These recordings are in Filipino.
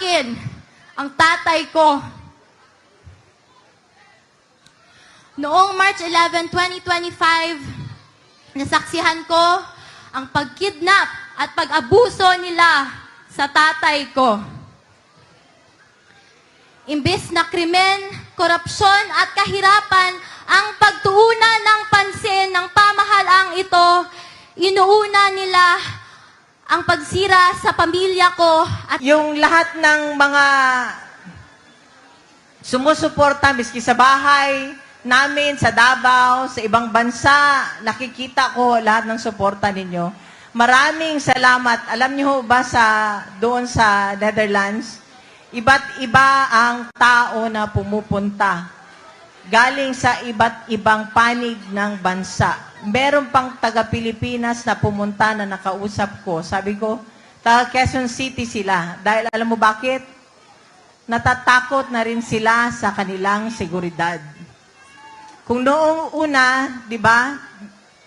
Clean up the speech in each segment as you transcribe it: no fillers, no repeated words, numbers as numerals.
akin ang tatay ko. Noong March 11, 2025, nasaksihan ko ang pagkidnap at pag-abuso nila sa tatay ko. Imbes na krimen, korupsyon at kahirapan ang pagtuunan ng pansin ng pamahalaang ito, inuuna nila ang pagsira sa pamilya ko. At yung lahat ng mga sumusuporta, miski sa bahay namin, sa Davao, sa ibang bansa, nakikita ko lahat ng suporta ninyo. Maraming salamat. Alam niyo ba doon sa Netherlands, iba't iba ang tao na pumupunta. Galing sa iba't ibang panig ng bansa. Meron pang taga-Pilipinas na pumunta na nakausap ko. Sabi ko, taga Quezon City sila. Dahil alam mo bakit? Natatakot na rin sila sa kanilang seguridad. Kung noong una, di ba,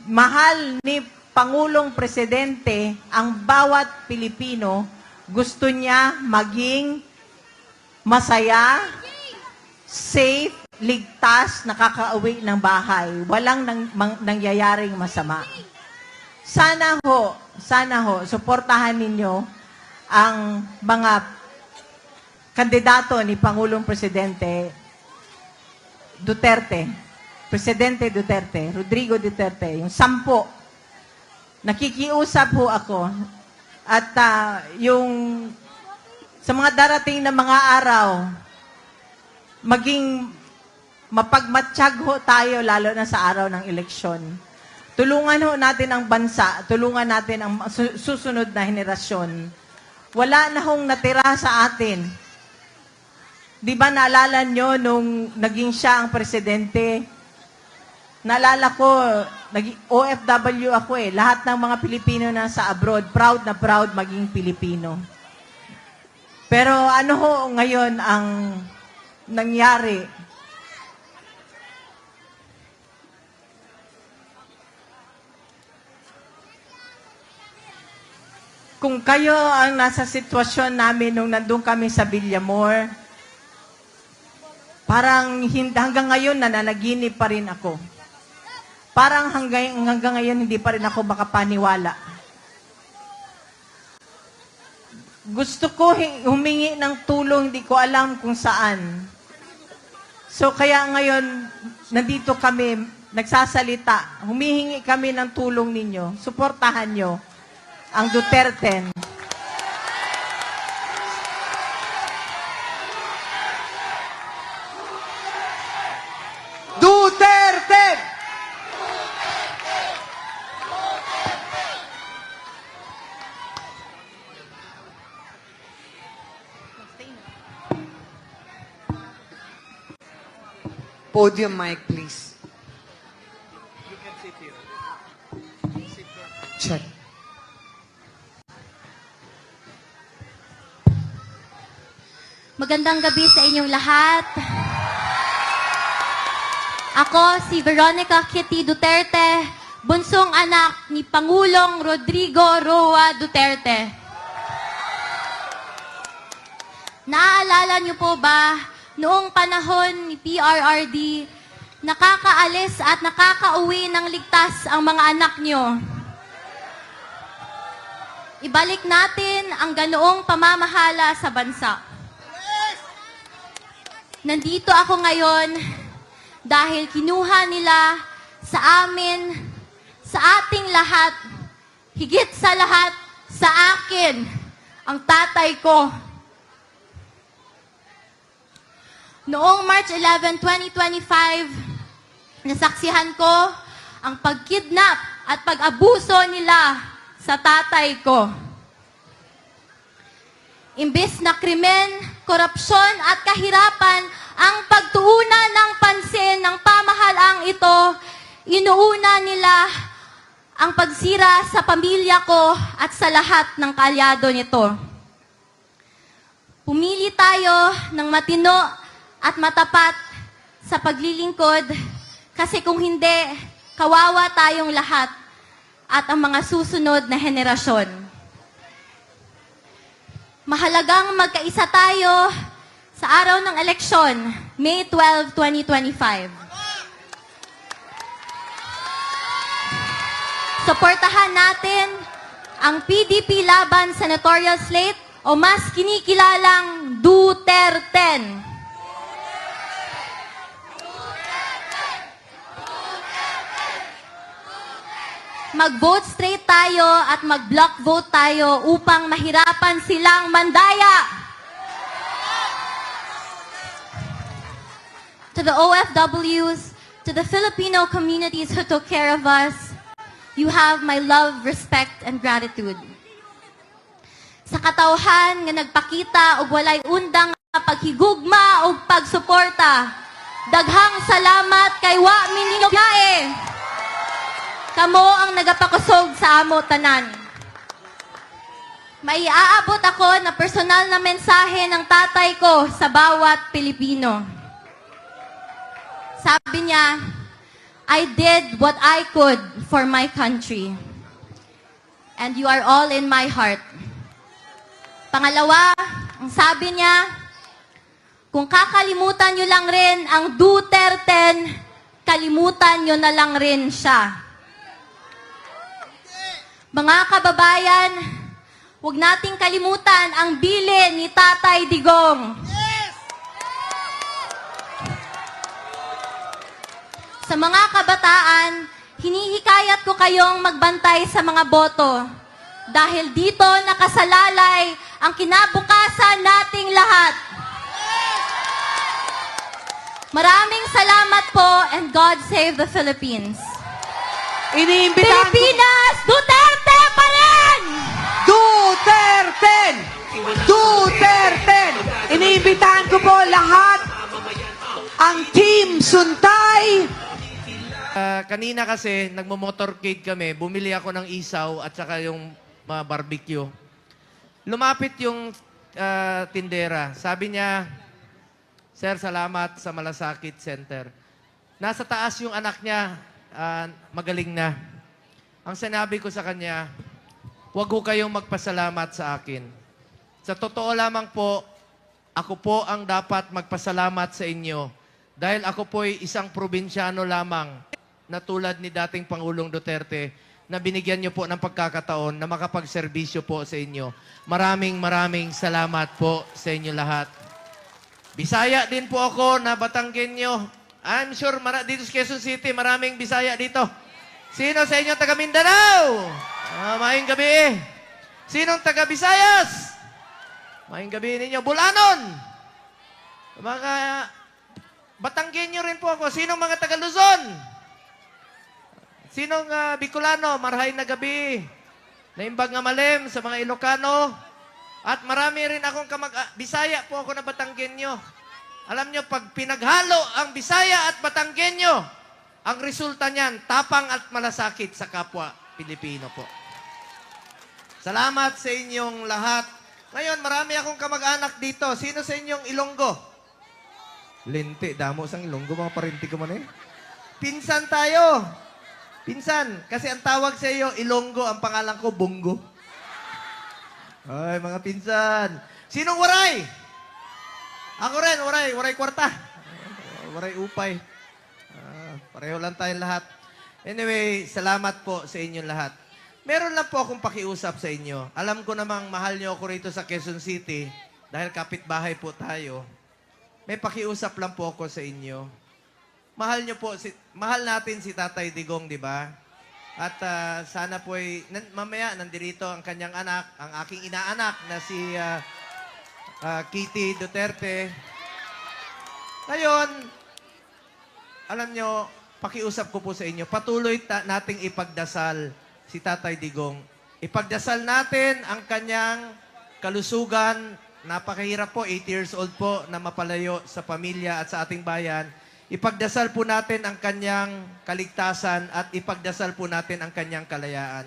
mahal ni Pangulong Presidente ang bawat Pilipino, gusto niya maging masaya, safe, ligtas, nakakauwi ng bahay. Walang nangyayaring masama. Sana ho, suportahan ninyo ang mga kandidato ni Pangulong Presidente Duterte. Presidente Duterte, Rodrigo Duterte, yung 10. Nakikiusap ho ako. At yung sa mga darating na mga araw, maging mapagmatsyag ho tayo lalo na sa araw ng eleksyon. Tulungan ho natin ang bansa, tulungan natin ang susunod na henerasyon. Wala na hong natira sa atin. Di ba naalala nyo nung naging siya ang presidente? Naalala ko, OFW ako eh. Lahat ng mga Pilipino na sa abroad, proud na proud maging Pilipino. Pero ano ho ngayon ang nangyari? Kung kayo ang nasa sitwasyon namin nung nandun kami sa Villamor, parang hanggang ngayon nananaginip pa rin ako. Parang hanggang ngayon hindi pa rin ako makapaniwala. Gusto ko humingi ng tulong, hindi ko alam kung saan. So kaya ngayon, nandito kami, nagsasalita. Humihingi kami ng tulong ninyo. Suportahan nyo ang Duterte. Duterte! Podium mic, please. You can sit here. Check. magandang gabi sa inyong lahat. Ako si Veronica Kitty Duterte, bunsong anak ni Pangulong Rodrigo Roa Duterte. Naaalala niyo po ba, noong panahon ni PRRD, nakakaalis at nakakauwi ng ligtas ang mga anak niyo? Ibalik natin ang ganoong pamamahala sa bansa. Nandito ako ngayon dahil kinuha nila sa amin, sa ating lahat, higit sa lahat, sa akin, ang tatay ko. Noong March 11, 2025, nasaksihan ko ang pagkidnap at pag-abuso nila sa tatay ko. Imbes na krimen, korupsyon at kahirapan ang pagtuunan ng pansin ng pamahalaang ito, inuuna nila ang pagsira sa pamilya ko at sa lahat ng kaalyado nito. Pumili tayo ng matino at matapat sa paglilingkod kasi kung hindi, kawawa tayong lahat at ang mga susunod na henerasyon. Mahalagang magkaisa tayo sa araw ng eleksyon, May 12, 2025. Suportahan natin ang PDP laban senatorial slate o mas kinikilalang Duterte. Mag-vote straight tayo at mag-block vote tayo upang mahirapan silang mandaya. To the OFWs, to the Filipino communities who took care of us, you have my love, respect, and gratitude. Sa katawhan nga nagpakita og walay undang nga paghigugma og pagsuporta, daghang salamat kay wa mininyo biyae. Kamo ang nagapakusog sa amo tanan. Maiaabot ako na personal na mensahe ng tatay ko sa bawat Pilipino. Sabi niya, I did what I could for my country. And you are all in my heart. Pangalawa, ang sabi niya, kung kakalimutan nyo lang rin ang Duterte, kalimutan nyo na lang rin siya. Mga kababayan, huwag nating kalimutan ang bilin ni Tatay Digong. Sa mga kabataan, hinihikayat ko kayong magbantay sa mga boto dahil dito nakasalalay ang kinabukasan nating lahat. Maraming salamat po and God save the Philippines. Iniimbitahan ko... Pilipinas, Duterte pa rin! Duterte! Duterte! Iniimbitahan ko po lahat ang Team Suntay. Kanina kasi, nagmo-motorcade kami, bumili ako ng isaw at saka yung mga barbecue. Lumapit yung tindera. Sabi niya, Sir, salamat sa Malasakit Center. Nasa taas yung anak niya, magaling na. Ang sinabi ko sa kanya, huwag ho kayong magpasalamat sa akin. Sa totoo lamang po, ako po ang dapat magpasalamat sa inyo dahil ako po'y isang probinsyano lamang na tulad ni dating Pangulong Duterte na binigyan niyo po ng pagkakataon na makapagserbisyo po sa inyo. Maraming salamat po sa inyo lahat. Bisaya din po ako na Batanggenyo. I'm sure dito sa Quezon City, maraming Bisaya dito. Sino sa inyo taga Mindanao? Maayong gabi. Sinong taga Visayas? Maayong gabi ninyo. Bulanon. Mga Batanggenyo rin po ako. Sinong mga taga Luzon? Sinong Bicolano? Marhay na gabi. Naimbag nga malim sa mga Ilocano. At marami rin akong Bisaya po ako na Batanggenyo. Alam nyo, pag pinaghalo ang Bisaya at Batanggenyo, ang resulta niyan, tapang at malasakit sa kapwa Pilipino po. Salamat sa inyong lahat. Ngayon, marami akong kamag-anak dito. Sino sa inyong Ilonggo? Lente, damo sang Ilonggo, mga parinti ko man eh. Pinsan tayo. Pinsan, kasi ang tawag sa iyo, Ilonggo, ang pangalan ko, Bungo. Ay, mga pinsan. Sinong Waray? Ako rin, waray kwarta. Waray upay. Pareho lang tayong lahat. Anyway, salamat po sa inyong lahat. Meron lang po akong pakiusap sa inyo. Alam ko namang mahal niyo ako rito sa Quezon City dahil kapitbahay po tayo. May pakiusap lang po ako sa inyo. Mahal natin si Tatay Digong, di ba? At sana po mamaya nandirito ang kanyang anak, ang aking inaanak na si Kitty Duterte. Ngayon, alam nyo, pakiusap ko po sa inyo, patuloy nating ipagdasal si Tatay Digong. Ipagdasal natin ang kanyang kalusugan. Napakahirap po, 8 years old po na mapalayo sa pamilya at sa ating bayan. Ipagdasal po natin ang kanyang kaligtasan at ipagdasal po natin ang kanyang kalayaan.